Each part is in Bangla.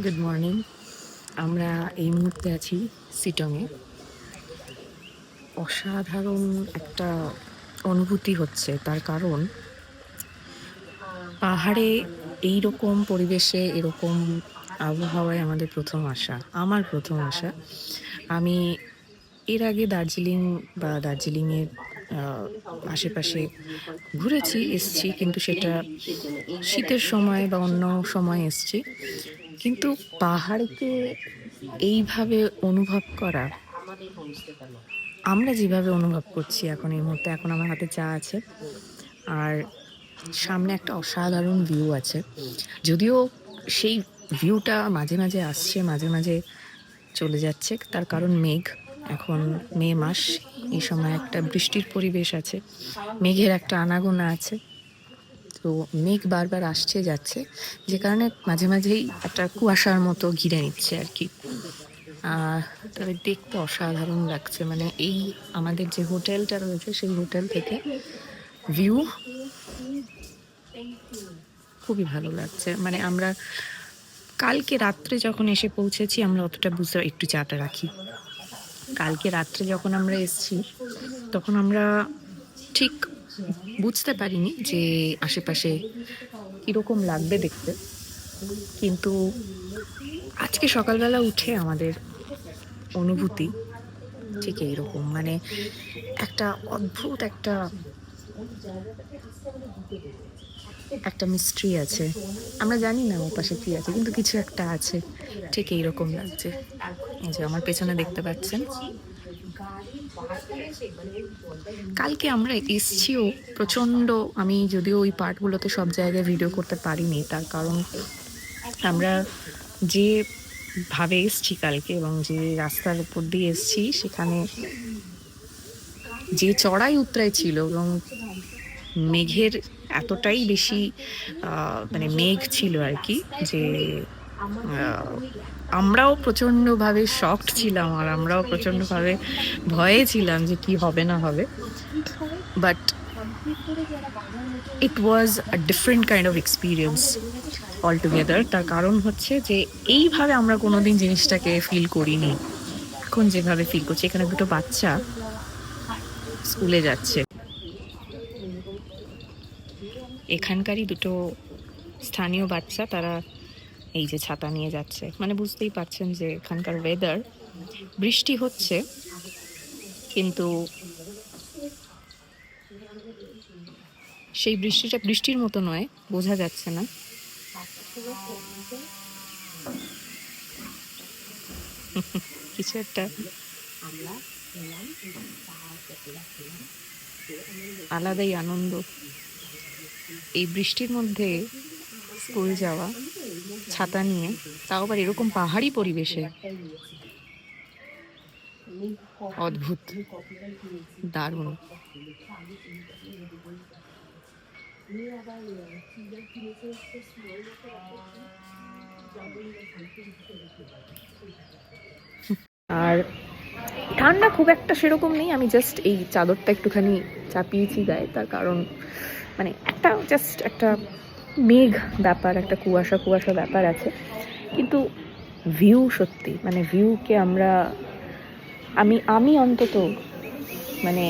Good morning. আমরা এই মুহূর্তে আছি শিটংয়ে। অসাধারণ একটা অনুভূতি হচ্ছে, তার কারণ পাহাড়ে এই রকম পরিবেশে এরকম আবহাওয়ায় আমাদের প্রথম আসা, আমার প্রথম আসা। আমি এর আগে দার্জিলিং বা দার্জিলিংয়ের আশেপাশে ঘুরেছি, এসছি, কিন্তু সেটা শীতের সময় বা অন্য সময় এসছি। কিন্তু পাহাড়কে এইভাবে অনুভব করা, আমরা যেভাবে অনুভব করছি এখন এই মুহূর্তে, এখন আমার হাতে চা আছে আর সামনে একটা অসাধারণ ভিউ আছে। যদিও সেই ভিউটা মাঝে মাঝে আসছে, মাঝে মাঝে চলে যাচ্ছে, তার কারণ মেঘ। এখন মে মাস, এই সময় একটা বৃষ্টির পরিবেশ আছে, মেঘের একটা আনাগোনা আছে। তো মেঘ বারবার আসছে যাচ্ছে, যে কারণে মাঝে মাঝেই একটা কুয়াশার মতো ঘিরে নিচ্ছে আর কি। তবে দেখতে অসাধারণ লাগছে, মানে এই আমাদের যে হোটেলটা রয়েছে সেই হোটেল থেকে ভিউ খুবই ভালো লাগছে। মানে আমরা কালকে রাত্রে যখন এসে পৌঁছেছি, আমরা অতটা বুঝতে, একটু চাটা রাখি, কালকে রাত্রে যখন আমরা এসছি তখন আমরা ঠিক বুঝতে পারিনি যে আশেপাশে কিরকম লাগবে দেখতে। কিন্তু আজকে সকালবেলা উঠে আমাদের অনুভূতি ঠিক এইরকম, মানে একটা অদ্ভুত একটা মিস্ট্রি আছে। আমরা জানি না ওর পাশে কি আছে, কিন্তু কিছু একটা আছে, ঠিক এইরকম লাগছে। এই যে আমার পেছনে দেখতে পাচ্ছেন, কালকে আমরা এসছিও প্রচণ্ড। আমি যদিও ওই পার্টগুলোতে সব জায়গায় ভিডিও করতে পারিনি, তার কারণ আমরা যে ভাবে এসছি কালকে এবং যে রাস্তার উপর দিয়ে এসছি, সেখানে যে চড়াই উতরাই ছিল এবং মেঘের এতটাই বেশি মানে মেঘ ছিল আর কি, যে আমরাও প্রচণ্ডভাবে শকড ছিলাম আর আমরাও প্রচণ্ডভাবে ভয়ে ছিলাম যে কি হবে না হবে। But it was a different kind of experience all together. তার কারণ হচ্ছে যে এইভাবে আমরা কোনোদিন জিনিসটাকে ফিল করিনি, এখন যেভাবে ফিল করছি। এখানে দুটো বাচ্চা স্কুলে যাচ্ছে, এখানকারই দুটো স্থানীয় বাচ্চা, তারা এই যে ছাতা নিয়ে যাচ্ছে। মানে বুঝতেই পারছেন যে এখানকার ওয়েদার, বৃষ্টি হচ্ছে কিন্তু সেই বৃষ্টিটা বৃষ্টির মতো নয়, বোঝা যাচ্ছে না। কিছু একটা আলাদাই আনন্দ এই বৃষ্টির মধ্যে স্কুল যাওয়া, ছাতা নিয়ে, তাও আবার এরকম পাহাড়ি পরিবেশে। অদ্ভুত, দারুণ। আর ঠান্ডা খুব একটা সেরকম নেই, আমি জাস্ট এই চাদরটা একটুখানি চাপিয়েছি গায়ে, তার কারণ মানে একটা জাস্ট একটা মেঘ ব্যাপার, একটা কুয়াশা কুয়াশা ব্যাপার আছে। কিন্তু ভিউ সত্যি, মানে ভিউকে আমি অন্তত মানে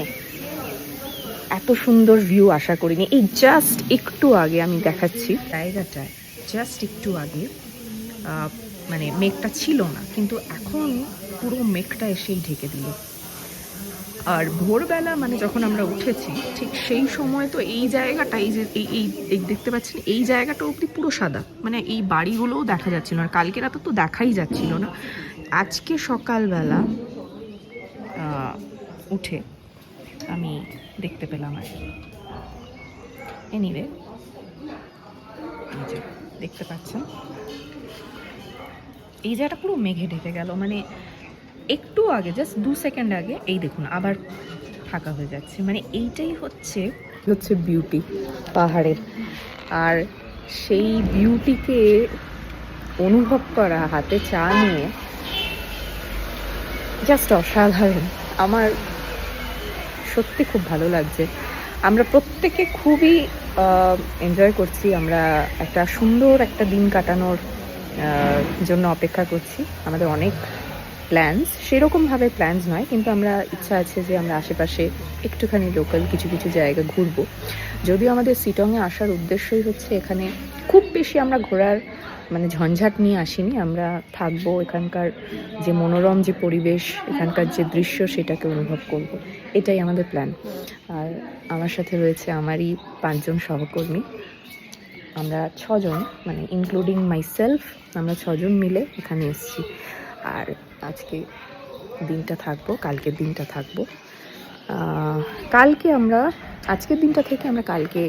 এত সুন্দর ভিউ আশা করিনি। এই জাস্ট একটু আগে আমি দেখাচ্ছি জায়গাটায়, জাস্ট একটু আগে মানে মেঘটা ছিল না, কিন্তু এখন পুরো মেঘটা এসেই ঢেকে দিল। আর ভোরবেলা মানে যখন আমরা উঠেছি ঠিক সেই সময় তো এই জায়গাটা, এই যে এই দেখতে পাচ্ছেন, এই জায়গাটা অবধি পুরো সাদা, মানে এই বাড়িগুলোও দেখা যাচ্ছিল না। আর কালকে রাতে তো দেখাই যাচ্ছিল না। আজকে সকালবেলা উঠে আমি দেখতে পেলাম আর কি। এনিওয়ে, এই যে দেখতে পাচ্ছেন এই জায়গাটা পুরো মেঘে ঢেকে গেল। মানে একটু আগে, জাস্ট 2 সেকেন্ড আগে, এই দেখুন আবার ফাঁকা হয়ে যাচ্ছে। মানে এইটাই হচ্ছে বিউটি পাহাড়ের। আর সেই বিউটিকে অনুভব করা হাতে চা নিয়ে জাস্ট অসাধারণ। আমার সত্যি খুব ভালো লাগছে। আমরা প্রত্যেকে খুবই এনজয় করছি। আমরা একটা সুন্দর একটা দিন কাটানোর জন্য অপেক্ষা করছি। আমাদের অনেক প্ল্যানস, সেরকমভাবে প্ল্যানস নয়, কিন্তু আমরা ইচ্ছা আছে যে আমরা আশেপাশে একটুখানি লোকাল কিছু কিছু জায়গা ঘুরবো। যদিও আমাদের শিটংয়ে আসার উদ্দেশ্যই হচ্ছে এখানে খুব বেশি আমরা ঘোরার মানে ঝঞ্ঝাট নিয়ে আসিনি। আমরা থাকবো, এখানকার যে মনোরম যে পরিবেশ, এখানকার যে দৃশ্য সেটাকে অনুভব করব, এটাই আমাদের প্ল্যান। আর আমার সাথে রয়েছে আমারই 5 জন সহকর্মী। আমরা 6 জন, মানে ইনক্লুডিং মাইসেলফ, আমরা 6 জন মিলে এখানে এসেছি। আর আজকে দিনটা থাকবো, কালকের দিনটা থাকবো। কালকে আমরা আজকের দিনটা থেকে আমরা কালকে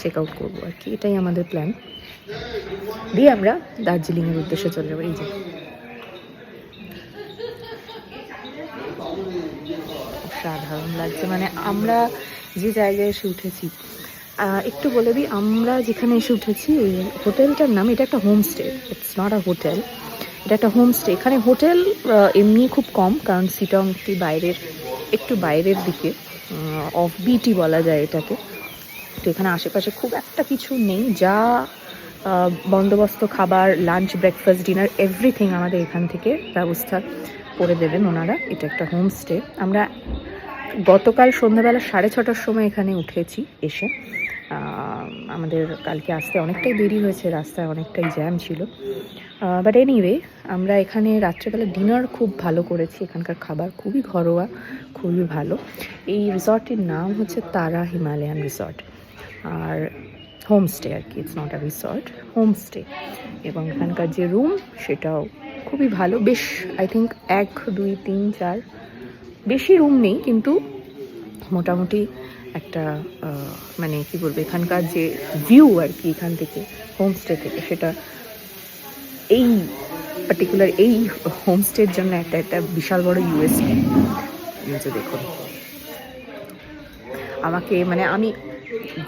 চেক আউট করবো আর কি, এটাই আমাদের প্ল্যান। দিয়ে আমরা দার্জিলিংয়ের উদ্দেশ্যে চলে যাবো। এই যে সাধারণ লাগছে, মানে আমরা যে জায়গায় এসে উঠেছি, একটু বলে দিই, আমরা যেখানে এসে উঠেছি এই হোটেলটার নাম, এটা একটা homestay, it's not a hotel, এটা একটা হোমস্টে। এখানে হোটেল এমনি খুব কম, কারণ শিটং একটু বাইরের দিকে, অফ বিটি বলা যায় এটাকে। তো এখানে আশেপাশে খুব একটা কিছু নেই, যা বন্দোবস্ত, খাবার, লাঞ্চ, ব্রেকফাস্ট, ডিনার, এভরিথিং আমাদের এখান থেকে ব্যবস্থা করে দেবেন ওনারা। এটা একটা হোমস্টে। আমরা গতকাল সন্ধ্যাবেলা 6:30টার সময় এখানে উঠেছি এসে। আমাদের কালকে আসতে অনেকটাই দেরি হয়েছে, রাস্তায় অনেকটাই জ্যাম ছিল। বাট এনিওয়ে, আমরা এখানে রাত্রেবেলা ডিনার খুব ভালো করেছি। এখানকার খাবার খুবই ঘরোয়া, খুবই ভালো। এই রিসর্টের নাম হচ্ছে তারা হিমালয়ান রিসর্ট, আর হোমস্টে আর কি, it's not a resort, homestay. এবং এখানকার যে রুম সেটাও খুবই ভালো, বেশ আই থিঙ্ক 1 2 3 4 বেশি রুম নেই, কিন্তু মোটামুটি একটা মানে কি বলবো, এখানকার যে ভিউ আর কি এখান থেকে হোমস্টে থেকে, সেটা এই পার্টিকুলার এই হোমস্টের জন্য একটা বিশাল বড় ইউএসপি। যে দেখুন, আমাকে মানে আমি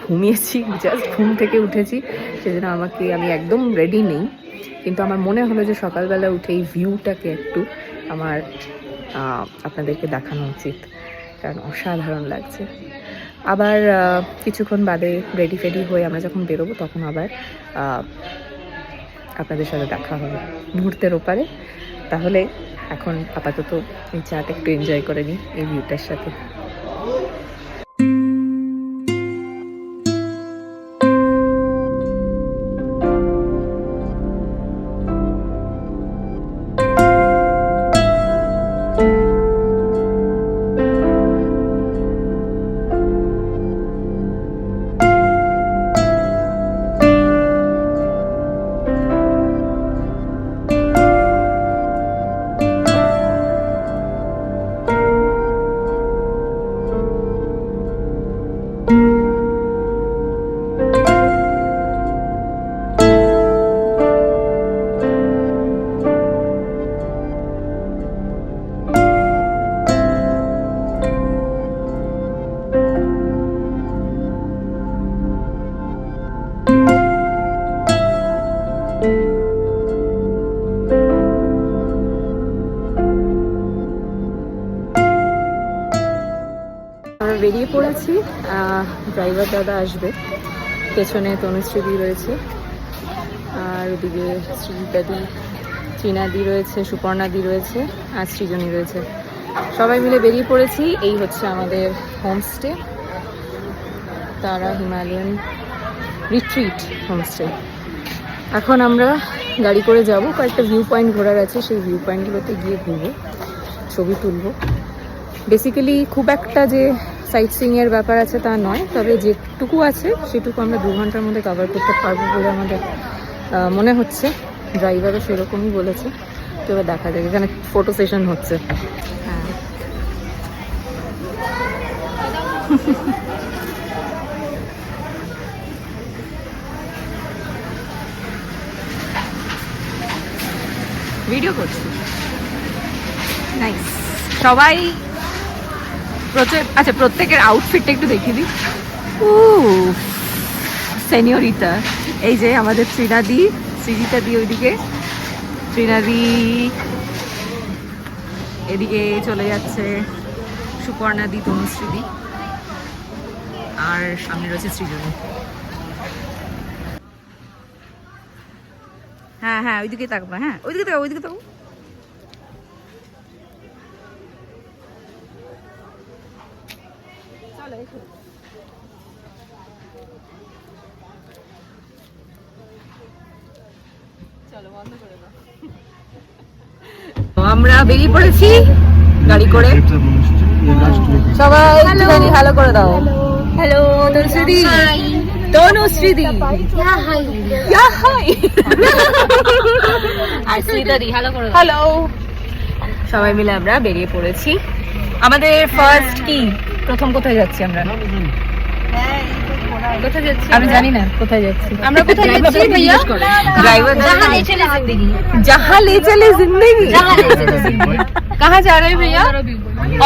ঘুমিয়েছি, জাস্ট ঘুম থেকে উঠেছি, সেজন্য আমি একদম রেডি নেই, কিন্তু আমার মনে হলো যে সকালবেলা উঠে এই ভিউটাকে একটু আমার আপনাদেরকে দেখানো উচিত, কারণ অসাধারণ লাগছে। আবার কিছুক্ষণ বাদে রেডি ফেডি হয়ে আমরা যখন বেরোবো, তখন আবার আপনাদের সাথে দেখা হবে মুহূর্তের ওপারে। তাহলে এখন আপাতত এই চাটা একটু এনজয় করে নিই এই ভিউটার সাথে। বেরিয়ে পড়েছি, ড্রাইভার দাদা আসবে, পেছনে তনুশ্রীদি রয়েছে, আর ওদিকে শ্রীদাদি, চীনাদি রয়েছে, সুপর্ণাদি রয়েছে, আর সৃজনী রয়েছে। সবাই মিলে বেরিয়ে পড়েছি। এই হচ্ছে আমাদের হোমস্টে, তারা হিমালয়ান রিট্রিট হোমস্টে। এখন আমরা গাড়ি করে যাব, কয়েকটা ভিউ পয়েন্ট ঘোরার আছে, সেই ভিউ পয়েন্টগুলোতে গিয়ে ঘুরবো, ছবি তুলবো। বেসিক্যালি খুব একটা যে সাইট সিইংয়ের ব্যাপার আছে তা নয়, তবে যেটুকু আছে সেটুকু আমরা 2 ঘন্টার মধ্যে কভার করতে পারবো বলে আমাদের মনে হচ্ছে। ড্রাইভারও সেরকমই বলেছে। তো এবার দেখা যাক, এখানে ফটো সেশন হচ্ছে। হ্যাঁ, ভিডিও করছি। নাইস, সবাই আচ্ছা, প্রত্যেকের আউটফিটটা একটু দেখিয়ে দিই। সেনিয়রিতা, এই যে আমাদের ত্রিনাদি, সৃজিতা দি ওইদিকে, ত্রিনাদি এদিকে চলে যাচ্ছে, সুপর্ণাদি, তনুশ্রীদি, আর সামনে রয়েছে সৃজনী। হ্যাঁ হ্যাঁ ওইদিকে তাকবা, হ্যাঁ ওইদিকে তাকাও, ওইদিকে তাকাও। আমরা বেরিয়ে পড়েছি গাড়ি করে। সবাই একটুখানি হ্যালো করে দাও। হ্যালো তনুশ্রীদি। তনুশ্রীদি আর শ্রীদাদি হ্যালো করে দাও। হ্যালো। সবাই মিলে আমরা বেরিয়ে পড়েছি। আমাদের ফার্স্ট কি প্রথম কোথায় যাচ্ছি আমরা? কোথায় যাচ্ছি আমি জানি না। কোথায় যাচ্ছি আমরা? কোথায় যাচ্ছি ভাইয়া? ড্রাইভার जहां ले चले जिंदगी, जहां ले चले जिंदगी, कहां जा रहे हैं भैया?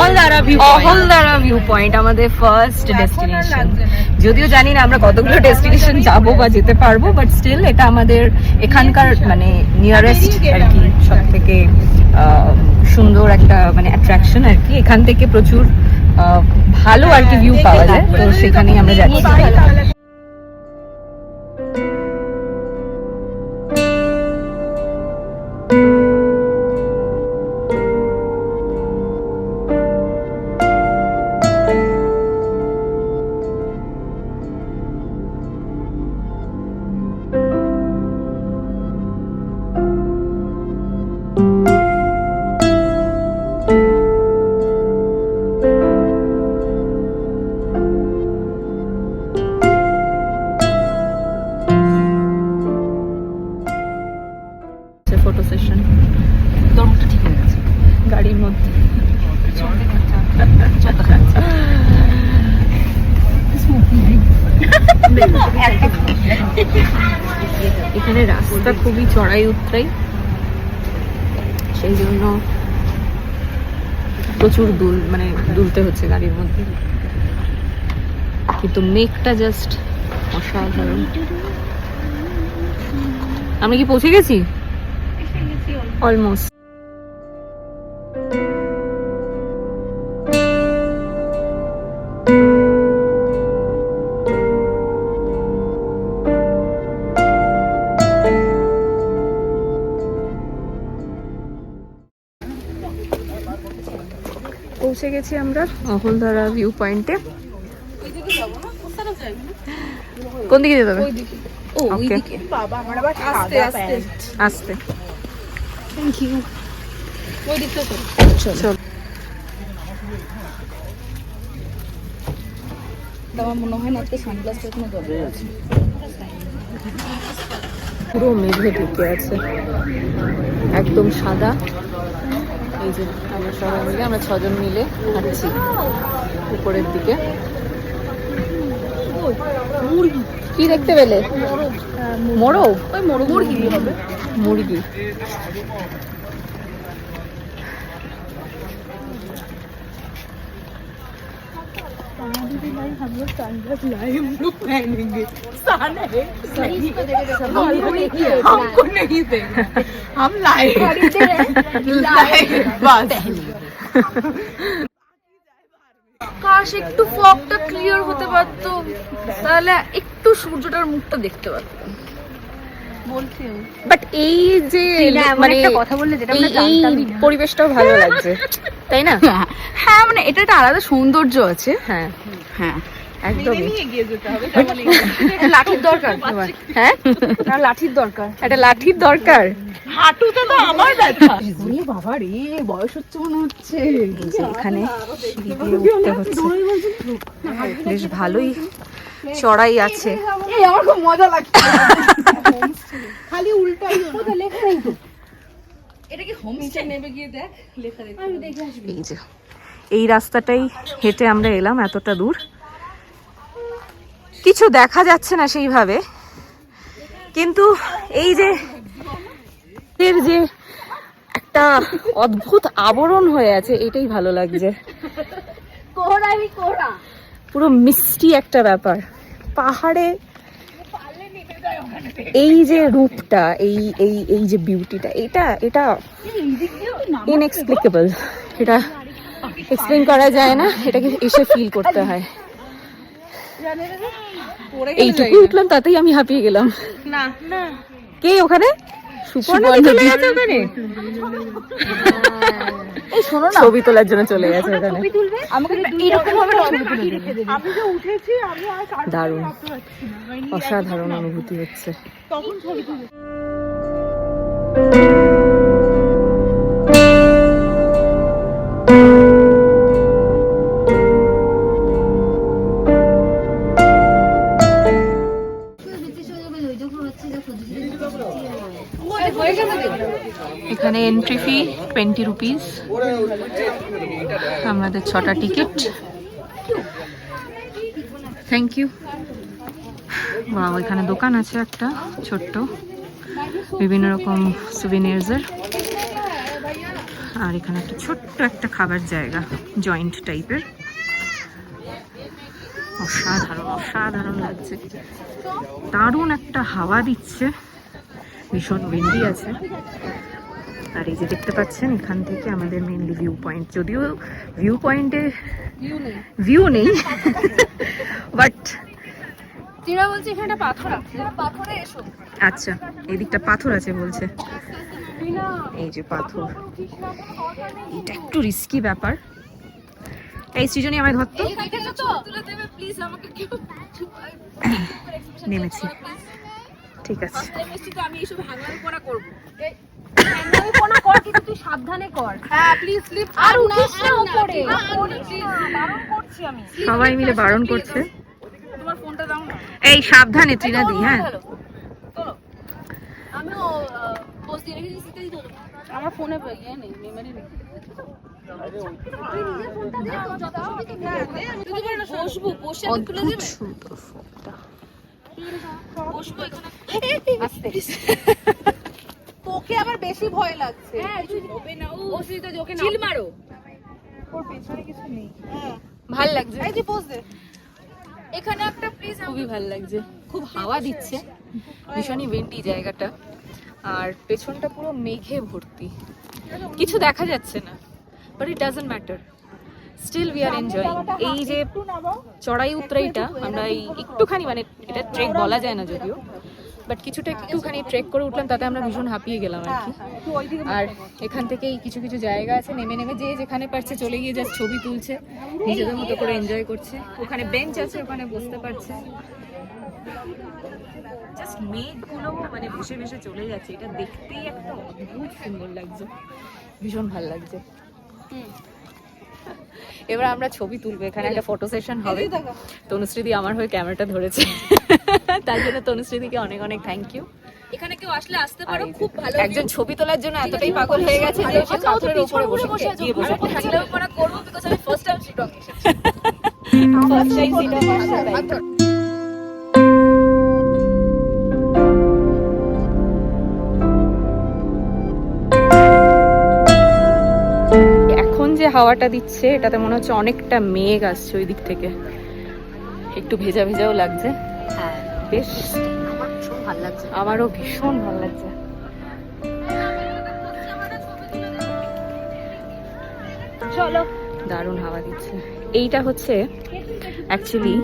অলদারা ভিউ পয়েন্ট আমাদের ফার্স্ট ডেস্টিনেশন। যদিও জানি না আমরা কতগুলো ডেস্টিনেশন যাব বা যেতে পারবো, বাট স্টিল এটা আমাদের এখানকার মানে নিয়ারেস্ট আর কি, সব থেকে সুন্দর একটা মানে অ্যাট্রাকশন আর কি। এখান থেকে প্রচুর ভালো আর কি ভিউ পাওয়া যায়, তো সেখানেই আমরা যাচ্ছি। ফটো সেশন তোর মুখটা ঠিক হয়ে গেছে গাড়ির মধ্যে। এখানে রাস্তা খুবই চড়াই উতরাই, সেই জন্য প্রচুর দুলতে হচ্ছে গাড়ির মধ্যে, কিন্তু মেঘটা জাস্ট অসাধারণ। আমরা কি পৌঁছে গেছি? অলমোস্ট। পৌঁছে গেছি আমরা অহলদারা ভিউ পয়েন্টে। কোন দিকে যেতে হবে? ও ওইদিকে। বাবা আমার আবার আস্তে আস্তে আস্তে। Thank you. ওই দিকটা চল চল। আমার মনে হয় না আজকে সানগ্লাসটা কোনো দরকার আছে। পুরো মেঘে ঢেকে আছে, একদম সাদা। এই যে আমরা সবাই মিলে, আমরা 6 জন মিলে হাঁটছি উপরের দিকে। কি দেখতে পেলে? মোরগ। ওই মুরগি হবে, মুরগি। हम लोग सनग्लास लाए, हम लोग पहनेंगे। सन है हमको नहीं देगा, हम लाए बस। কাশ একটু ফগটা ক্লিয়ার হতে পারতো, তাহলে একটু সূর্যটার মুখটা দেখতে পারতাম। বাট এই যে মানে কথা বললে যেটা আমরা জানতামই না, পরিবেশটাও ভালো লাগছে তাই না? হ্যাঁ মানে এটা একটা আলাদা সৌন্দর্য আছে। হ্যাঁ হ্যাঁ একদমই। এগিয়ে যেতে হবে, লাঠির দরকার। হ্যাঁ লাঠির দরকার, একটা লাঠির দরকার। হাঁটুতে তো আমার ব্যথা। ওরে বাবা রে, বয়স হচ্ছে মনে হচ্ছে। এখানে সিঁড়ি দিয়ে উঠতে হচ্ছে, বেশ ভালোই চড়াই আছে। এই আমার খুব মজা লাগছে। খালি উল্টাই ওটা লেখা নেই তো। এটা কি হোমস্টে? নেবে গিয়ে দেখ লেখা নেই, আমি দেখে আসব। এই যে এই রাস্তাটাই হেঁটে আমরা এলাম এতটা দূর। কিছু দেখা যাচ্ছে না সেইভাবে, কিন্তু এই যে এর যে একটা অদ্ভুত আবরণ হয়ে আছে, এটাই ভালো লাগছে। পুরো মিষ্টি একটা ব্যাপার পাহাড়ে। এই যে রূপটা, এই এই এই যে বিউটিটা, এটা এটা ইনএক্সপ্লিকেবল। এটা এক্সপ্লেন করা যায় না, এটাকে এসে ফিল করতে হয়। এইটুকু উঠলাম তাতেই আমি হাঁপিয়ে গেলাম। না না কে ওখানে সুপর্ণা চলে গেছে ওখানে, এই শোনো না, ছবি তোলার জন্য চলে গেছে ওখানে। আমাকে এরকম ভাবে ছবি তুলে দিবে। আমি যে উঠেছি আমি আর কার দারুণ, অসাধারণ অনুভূতি হচ্ছে। তখন ছবি তুলে এখানে এন্ট্রি ফি 20 রুপিস, আমাদের 6টা টিকিট। Thank you. বাহ, এখানে দোকান আছে একটা ছোট্ট, বিভিন্ন রকম সুভিনিয়ার্সের। আর এখানে একটা ছোট্ট একটা খাবার জায়গা, জয়েন্ট টাইপের। অসাধারণ অসাধারণ লাগছে, দারুণ একটা হাওয়া দিচ্ছে, ভীষণ উইন্ডি আছে। আর এই যে দেখতে পাচ্ছেন, এখান থেকে আমাদের মেইনলি ভিউ পয়েন্ট, যদিও ভিউ পয়েন্টে ভিউ নেই, বাট টিরা বলছে এখানে একটা পাথর আছে, পাথরে এসো। আচ্ছা, এই দিকটা পাথর আছে বলছে। এই যে পাথর, এটা একটু রিস্কি ব্যাপার। এই সৃজনী আমায় ধরতো, প্লিজ আমাকে কেউ নেমেছি, ঠিক আছে। আমি এইসব হ্যাঙ্গামি করা করব। হ্যাঙ্গামি কোনা কর, কিন্তু তুই সাবধানে কর। হ্যাঁ প্লিজ স্লিপ আর উঠিস না উপরে, বারণ করছি আমি। সবাই মিলে বারণ করছে। তোমার ফোনটা দাও না। এই সাবধানে ত্রিনাদি, হ্যাঁ আমিও পোস্ট দিয়ে রেখেছি, সিতে দিতে হবে। আমার ফোনে ইয়ে নেই, মেমরি নেই। বসবো, বসে আমি তুলে দেবে। বসবো এখানে। আস্তে, তোকে আবার বেশি ভয় লাগছে। হ্যাঁ হবে না, ও সিতে জোকে না, চিল মারো। ওর পেছনে কিছু নেই। ভাল লাগছে, এই যে পোজ দে। এখানে একটা প্লিজ। খুবই ভাল লাগছে, খুব হাওয়া দিচ্ছে, ভীষণই উইন্ডি জায়গাটা। আর পেছনটা পুরো মেঘে ভর্তি, কিছু দেখা যাচ্ছে না, but it doesn't matter, still we are enjoying. এই যে চড়াই উতরাইটা আমরা এই একটুখানি, মানে এটা ট্রেক বলা যায় না যদিও, বাট কিছুটা একটুখানি ট্রেক করে উঠলাম, তাতে আমরা ভীষণ হাঁপিয়ে গেলাম আর কি। আর এখান থেকে কিছু কিছু জায়গা আছে, নেমে নেমে যে যেখানে পারছে চলে গিয়ে জাস্ট ছবি তুলছে, নিজেদের মতো করে এনজয় করছে। ওখানে বেঞ্চ আছে, ওখানে বসতে পারছে। জাস্ট মেঘগুলো মানে ভেসে ভেসে চলে যাচ্ছে, এটা দেখতেই একটা অদ্ভুত সুন্দর লাগছে, ভীষণ ভালো লাগছে। এবার আমরা ছবি তুলবো, এখানে একটা ফটো সেশন হবে। তনুশ্রীদি আমার হয়ে ক্যামেরাটা ধরেছে, তার জন্য তনুশ্রীদিকে অনেক অনেক থ্যাংক ইউ। এখানে কেউ আসলে আসতে পারো, খুব ভালো। একজন ছবি তোলার জন্য এতটাই পাগল হয়ে গেছে যে সে পাথরের উপরে বসে গিয়ে বসে পড়েছে। হ্যাঙ্গামি করা করব, বিকজ আমি ফার্স্ট টাইম শিটং এসেছি। ফার্স্ট টাইম সিটং আসছে। এখন যে হাওয়াটা দিচ্ছে, এটাতে মনে হচ্ছে অনেকটা মেঘ আসছে ওই দিক থেকে, একটু ভেজা ভেজাও লাগছে। হ্যাঁ বেশ আমার ভীষণ ভালো লাগছে। আমারও ভীষণ ভালো লাগছে। চলো, দারুণ হাওয়া দিচ্ছে। এইটা হচ্ছে actually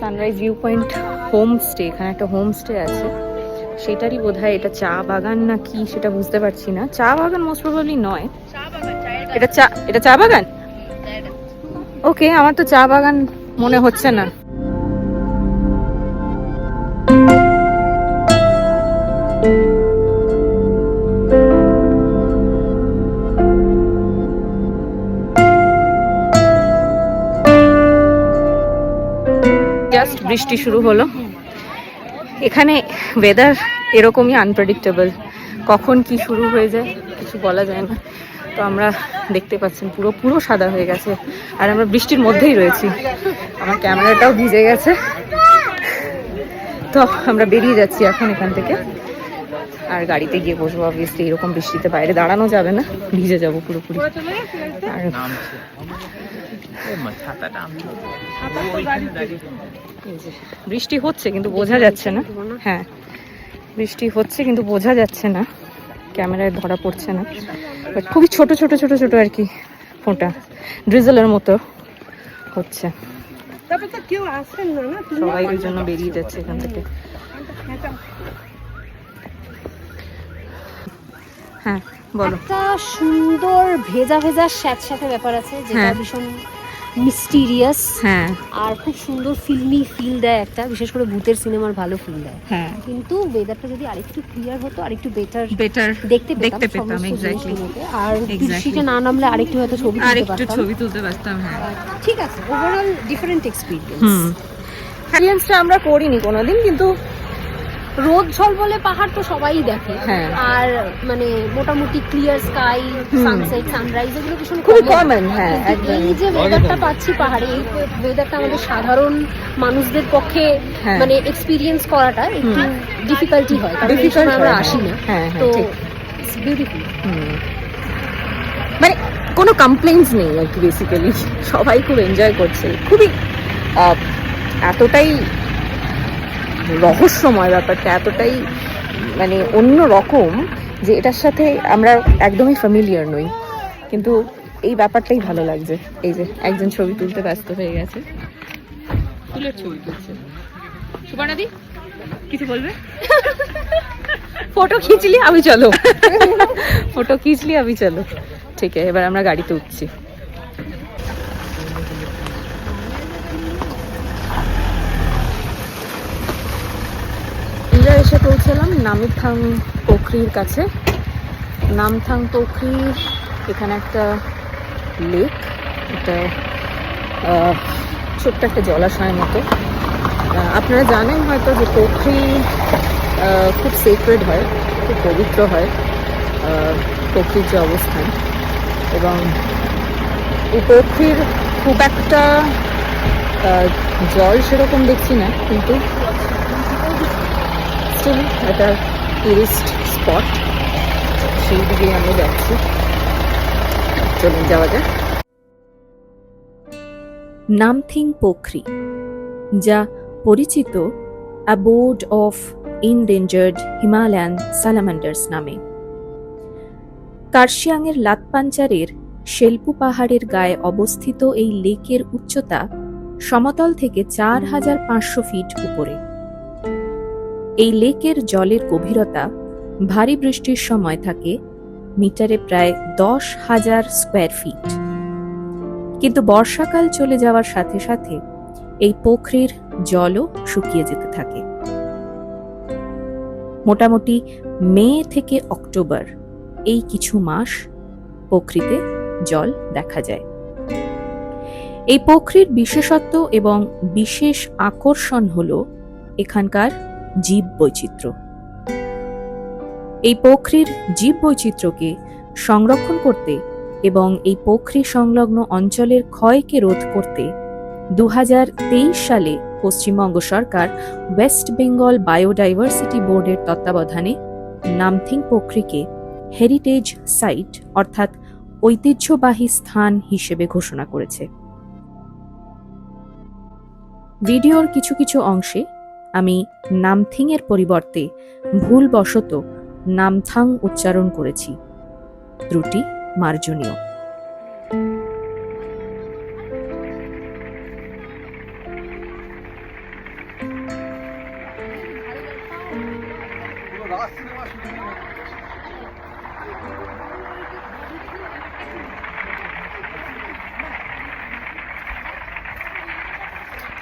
sunrise view point homestay, এখানে একটা হোমস্টে আছে, সেটারই বোধহয় এটা চা বাগান না কি সেটা বুঝতে পারছি না। চা বাগান মোস্ট প্রবাবলি নয়, এটা চা বাগান। ওকে, আমার তো চা বাগান মনে হচ্ছে না। জাস্ট বৃষ্টি শুরু হলো। এখানে ওয়েদার এরকমই আনপ্রেডিক্টেবল, কখন কি শুরু হয়ে যায় কিছু বলা যায় না। তো আমরা দেখতে পাচ্ছেন পুরো পুরো সাদা হয়ে গেছে, আর আমরা বৃষ্টির মধ্যেই রয়েছি। আমার ক্যামেরাটাও ভিজে গেছে, তো আমরা বেরিয়ে যাচ্ছি এখন এখান থেকে। আর গাড়িতে গিয়ে বসবো, অবভিয়াসলি এরকম বৃষ্টিতে বাইরে দাঁড়ানো যাবে না, ভিজে যাবো পুরোপুরি। আর এই যে বৃষ্টি হচ্ছে কিন্তু বোঝা যাচ্ছে না। হ্যাঁ, বৃষ্টি হচ্ছে কিন্তু বোঝা যাচ্ছে না, ক্যামেরায় ধরা পড়ছে না, বাট খুবই ছোট ছোট ছোট ছোট আর কি ফোঁটা, ড্রিজলের মতো হচ্ছে। তারপর তো কেউ আসেন না, না সবাই ওই জন্য বেরিয়ে যাচ্ছে এখান থেকে। হ্যাঁ বলো। একটা সুন্দর ভেজা ভেজা স্যাঁতস্যাঁতে ব্যাপার আছে যেটা হ্যাঁ। ভীষণ মিস্টিরিয়াস হ্যাঁ আর খুব সুন্দর ফিল্মি ফিল দেয় একটা, বিশেষ করে ভূতের সিনেমার ভালো ফিল দেয়। হ্যাঁ কিন্তু ওয়েদারটা যদি আরেকটু ক্লিয়ার হতো আরেকটু বেটার বেটার দেখতে দেখতে পেতাম পেতাম, সমস্ত এক্স্যাক্টলি জিনিসগুলোকে। আর Exactly. বৃষ্টিটা না নামলে আরেকটু হয়তো ছবি আর তুলতে একটু পারতাম। ছবি তুলতে পারতাম। হ্যাঁ ঠিক আছে, ওভারঅল ডিফারেন্ট এক্সপিরিয়েন্স। এক্সপিরিয়েন্সটা আমরা করিনি কোনোদিন, কিন্তু রোদ ঝলমলে পাহাড় তো সবাই দেখে। হ্যাঁ। আর মানে মোটামুটি ক্লিয়ার স্কাই, সানসেট, সানরাইজ এগুলো ভীষণ খুবই common। কমন। হ্যাঁ কিন্তু একদম। এই যে ওয়েদারটা পাচ্ছি পাহাড়ে, এই ওয়েদারটা আমাদের সাধারণ মানুষদের পক্ষে হ্যাঁ। মানে এক্সপিরিয়েন্স করাটা একটু ডিফিকাল্টি হয়, কারণ এই Difficult সময় আমরা হয়, আসি না। হ্যাঁ, হ্যাঁ, তো ঠিক। বিউটিফুল। মানে কোনো কমপ্লেইন্স নেই আর কি, বেসিক্যালি সবাই খুব এনজয় করছে। খুবই এতটাই রহস্যময় ব্যাপারটা, এতটাই মানে অন্য রকম যে এটার সাথে আমরা একদমই ফ্যামিলিয়ার নই, কিন্তু এই ব্যাপারটাই ভালো লাগছে। এই যে একজন ছবি তুলতে ব্যস্ত হয়ে গেছে, ফুলের ছবি তুলছে। সুবর্ণাদি কিছু বলবে? ফটো খিচলি আমি চলো। फोटो खींच लिया, अभी चलो। ठीक है, এবার আমরা গাড়িতে উঠছি। আমরা এসে পৌঁছালাম নামথাং পোখরির কাছে। নামথাং পোখরি এখানে একটা লেক, এটা ছোট্ট একটা জলাশয়ের মতো। আপনারা জানেন হয়তো যে পোখরি খুব সেক্রেড হয়, খুব পবিত্র হয় পোখরির যে অবস্থান। এবং এই পোখরির খুব একটা জল সেরকম দেখছি না, কিন্তু স্টিল একটা টুরিস্ট স্পট, সেই দিকে আমরা যাচ্ছি। চলুন যাওয়া যাক। নামথিং পোখরি, যা পরিচিত অ্যাবোর্ড অফ ইনডেঞ্জার্ড হিমালয়ান স্যালামান্ডার্স নামে। কার্শিয়াংয়ের লাতপাঞ্চারের শেলপু পাহাড়ের গায়ে অবস্থিত এই লেকের উচ্চতা সমতল থেকে 4500 ফিট উপরে। এই লেকের জলের গভীরতা ভারী বৃষ্টির সময় থাকে মিটারে প্রায় 10,000 স্কোয়ার ফিট, কিন্তু বর্ষাকাল চলে যাওয়ার সাথে সাথে এই পোখরির জলও শুকিয়ে যেতে থাকে। মোটামুটি মে থেকে অক্টোবর এই কিছু মাস পোখরিতে জল দেখা যায়। এই পোখরির বিশেষত্ব এবং বিশেষ আকর্ষণ হল এখানকার জীব বৈচিত্র্য। এই পোখরির জীব বৈচিত্র্যকে সংরক্ষণ করতে এবং এই পোখরি সংলগ্ন অঞ্চলের ক্ষয়কে রোধ করতে 2023 সালে পশ্চিমবঙ্গ সরকার ওয়েস্ট বেঙ্গল বায়োডাইভার্সিটি বোর্ডের তত্ত্বাবধানে নামথিং পোখরিকে হেরিটেজ সাইট অর্থাৎ ঐতিহ্যবাহী স্থান হিসেবে ঘোষণা করেছে। ভিডিওর কিছু কিছু অংশে আমি নামথিং এর পরিবর্তে ভুলবশত নামথাং উচ্চারণ করেছি, ত্রুটি মার্জনীয়।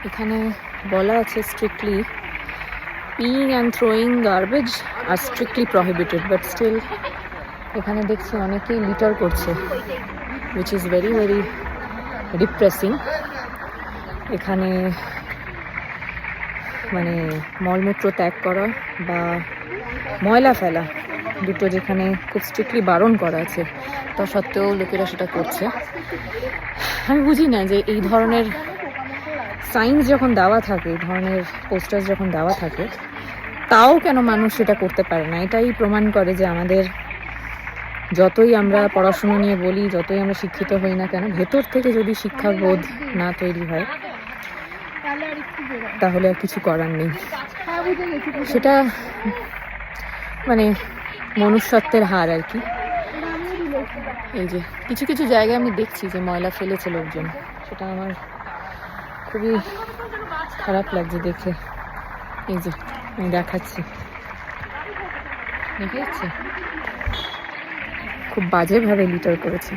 এখানে বলা আছে strictly peeing and throwing garbage are strictly prohibited, but still এখানে দেখছি অনেকেই লিটার করছে, which is very very depressing. এখানে মানে মলমূত্র ত্যাগ করা বা ময়লা ফেলা দুটো যেখানে খুব স্ট্রিক্টলি বারণ করা আছে, তা সত্ত্বেও লোকেরা সেটা করছে। আমি বুঝি না যে এই ধরনের সাইন্স যখন দেওয়া থাকে, এই ধরনের পোস্টার যখন দেওয়া থাকে, তাও কেন মানুষ সেটা করতে পারে না। এটাই প্রমাণ করে যে আমাদের যতই আমরা পড়াশুনো নিয়ে বলি, যতই আমরা শিক্ষিত হই না কেন, ভেতর থেকে যদি শিক্ষাবোধ না তৈরি হয় তাহলে আর কিছু করার নেই। সেটা মানে মনুষ্যত্বের হার আর কি। এই যে কিছু কিছু জায়গায় আমি দেখছি যে ময়লা ফেলেছে লোকজন, সেটা আমার খুবই খারাপ লাগছে দেখে। এই যে আমি দেখাচ্ছি, দেখা যাচ্ছে খুব বাজেভাবে লিটার করেছে।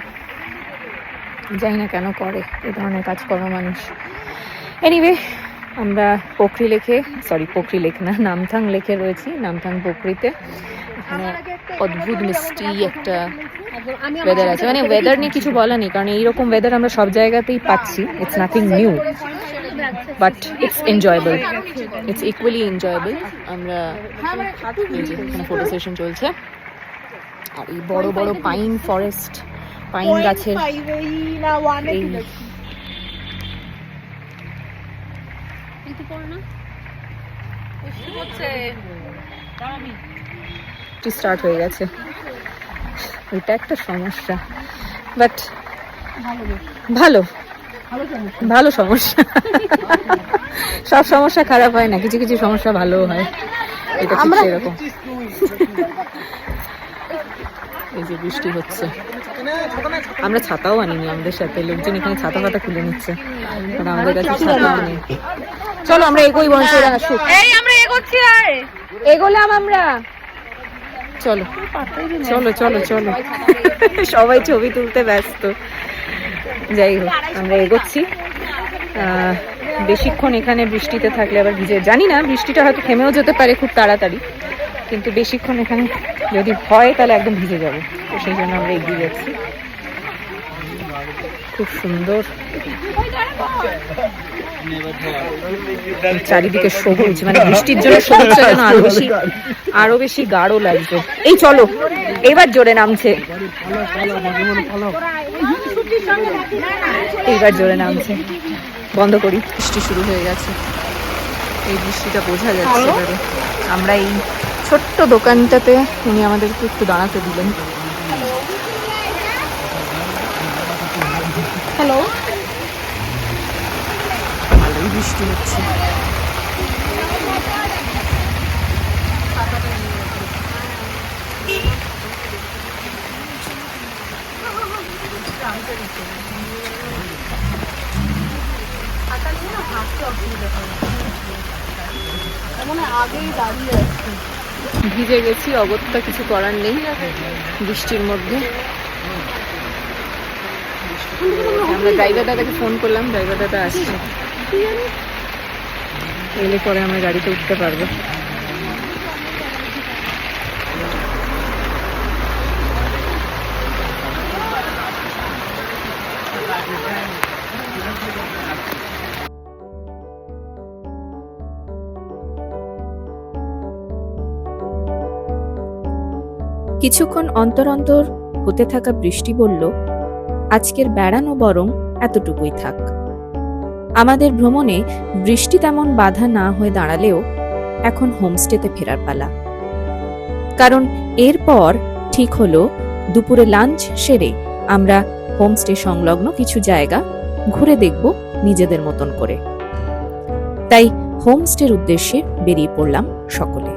জানি না কেন করে এই ধরনের কাজ করা মানুষ। এনিওয়ে, আমরা পোখরি লেক না, নামথাং লেকে রয়েছি, নামথাং পোখরিতে। এখানে অদ্ভুত মিষ্টি একটা ওয়েদার আছে, মানে ওয়েদার নিয়ে কিছু বলা নেই, কারণ এইরকম ওয়েদার আমরা সব জায়গাতেই পাচ্ছি। It's nothing new, but it's enjoyable, it's equally enjoyable. আমরা এই যে এখানে ফটো সেশন চলছে, আর এই বড় বড় পাইন ফরেস্ট, পাইন গাছের এই স্টার্ট হয়ে গেছে। এটা একটা সমস্যা, বাট ভালো ভালো সমস্যা। সব সমস্যা খারাপ হয় না, কিছু কিছু সমস্যা ভালো হয়, এটা ঠিক সেরকম। এই যে বৃষ্টি হচ্ছে, আমরা ছাতাও আনিনি আমাদের সাথে, লোকজন এখানে ছাতা ফাতা খুলে নিচ্ছে, কারণ আমাদের কাছে ছাতাও নেই। চলো আমরা এগোই, বংশীরা আসুক। আমরা এগোচ্ছি, আর এগোলাম আমরা, চলো চলো চলো চলো। সবাই ছবি তুলতে ব্যস্ত। যাই হোক, আমরা এগোচ্ছি। বেশিক্ষণ এখানে বৃষ্টিতে থাকলে আবার ভিজে, জানি না বৃষ্টিটা হয়তো থেমেও যেতে পারে খুব তাড়াতাড়ি, কিন্তু বেশিক্ষণ এখানে যদি হয় তাহলে একদম ভিজে যাবে, তো সেই জন্য আমরা এগিয়ে যাচ্ছি। খুব সুন্দর চারিদিকে সবুজ, মানে বৃষ্টির জন্য সবুজটা যেন আরো বেশি গাঢ় লাগছে। এই চলো, এইবার জোরে নামছে, এইবার জোরে নামছে। বন্ধ করি, বৃষ্টি শুরু হয়ে গেছে, এই বৃষ্টিটা বোঝা যাচ্ছে এবারে। আমরা এই ছোট্ট দোকানটাতে উনি আমাদেরকে একটু দাঁড়াতে দিলেন। হ্যালো, ভালোই বৃষ্টি হচ্ছে। ভিজে গেছি, অগত্যা কিছু করার নেই বৃষ্টির মধ্যে। আমরা ড্রাইভার দাদাকে ফোন করলাম, ড্রাইভার দাদা আসছে, এলে পরে আমরা গাড়িতে উঠতে পারবো। কিছুক্ষণ অন্তর অন্তর হতে থাকা বৃষ্টি বলল, আজকের বেড়ানো বরং এতটুকুই থাক। আমাদের ভ্রমণে বৃষ্টি তেমন বাধা না হয়ে দাঁড়ালেও এখন হোমস্টেতে ফেরার পালা। কারণ এরপর ঠিক হলো দুপুরে লাঞ্চ সেরে আমরা হোমস্টে সংলগ্ন কিছু জায়গা ঘুরে দেখব নিজেদের মতন করে। তাই হোমস্টের উদ্দেশ্যে বেরিয়ে পড়লাম সকলে।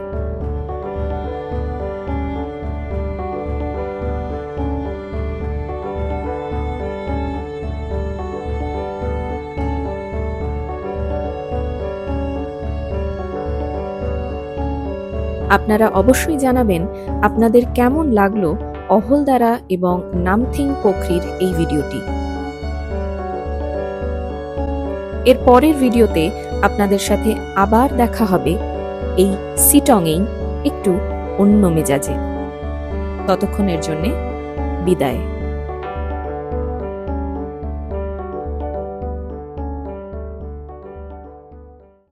আপনারা অবশ্যই জানাবেন আপনাদের কেমন লাগলো অহলদারা এবং নামথিং পোখরির এই ভিডিওটি। এর পরের ভিডিওতে আপনাদের সাথে আবার দেখা হবে এই সিটংয়েই একটু অন্য মেজাজে। ততক্ষণের জন্য বিদায়।